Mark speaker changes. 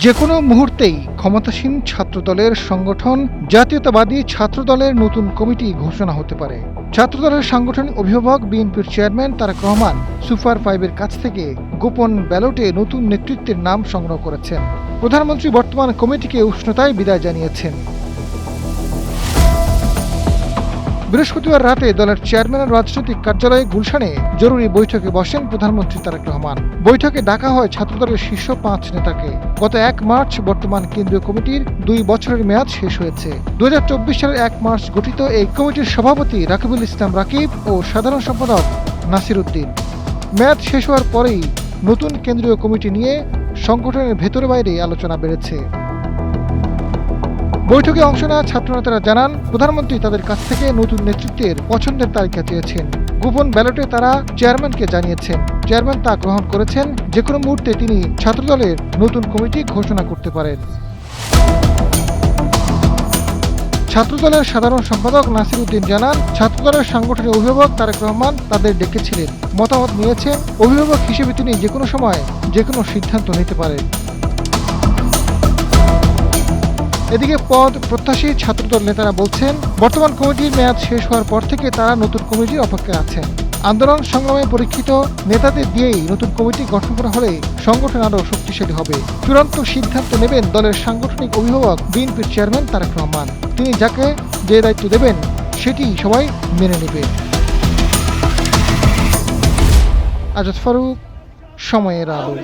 Speaker 1: যেকোনো মুহূর্তেই ক্ষমতাসীন ছাত্রদলের সংগঠন জাতীয়তাবাদী ছাত্রদলের নতুন কমিটি ঘোষণা হতে পারে। ছাত্রদলের সাংগঠনিক অভিভাবক বিএনপির চেয়ারম্যান তারেক রহমান সুপার 5-এর কাছ থেকে গোপন ব্যালটে নতুন নেতৃত্বের নাম সংগ্রহ করেছেন। প্রধানমন্ত্রী বর্তমান কমিটিকে উষ্ণতায় বিদায় জানিয়েছেন। বৃহস্পতিবার রাতে দলের চেয়ারম্যানের রাজনৈতিক কার্যালয়ে গুলশানে জরুরি বৈঠকে বসেন প্রধানমন্ত্রী তারেক রহমান। বৈঠকে ডাকা হয় ছাত্রদলের শীর্ষ 5 নেতাকে। গত 1 মার্চ বর্তমান কেন্দ্রীয় কমিটির 2 বছরের মেয়াদ শেষ হয়েছে। 2024 সালের 1 মার্চ গঠিত এই কমিটির সভাপতি রাকিবুল ইসলাম রাকিব ও সাধারণ সম্পাদক নাসির উদ্দিন। মেয়াদ শেষ হওয়ার পরেই নতুন কেন্দ্রীয় কমিটি নিয়ে সংগঠনের ভেতরে বাইরে আলোচনা বেড়েছে। বৈঠকে অংশ নেওয়া ছাত্রনেতারা জানান, প্রধানমন্ত্রী তাদের কাছ থেকে নতুন নেতৃত্বের পছন্দের তালিকা চেয়েছেন। গোপন ব্যালটে তারা চেয়ারম্যানকে জানিয়েছেন। চেয়ারম্যান তা গ্রহণ করেছেন। যেকোনো মুহূর্তে তিনি ছাত্রদলের নতুন কমিটি ঘোষণা করতে পারেন। ছাত্রদলের সাধারণ সম্পাদক নাসির উদ্দিন জানান, ছাত্রদলের সাংগঠনিক অভিভাবক তারেক রহমান তাদের ডেকেছিলেন, মতামত নিয়েছেন। অভিভাবক হিসেবে তিনি যেকোনো সময় যেকোনো সিদ্ধান্ত নিতে পারেন। এদিকে পদ প্রত্যাশী ছাত্রদল নেতারা বলছেন, বর্তমান কমিটির মেয়াদ শেষ হওয়ার পর থেকে তারা নতুন কমিটির অপেক্ষায় আছেন। আন্দোলন সংগ্রামে পরীক্ষিত নেতাদের দিয়েই নতুন কমিটি গঠন করা হলে সংগঠন আরও শক্তিশালী হবে। চূড়ান্ত সিদ্ধান্ত নেবেন দলের সাংগঠনিক অভিভাবক বিএনপির চেয়ারম্যান তারেক রহমান। তিনি যাকে যে দায়িত্ব দেবেন সেটি সবাই মেনে নেবে। আজাদ ফারুক, সময়ের আলো।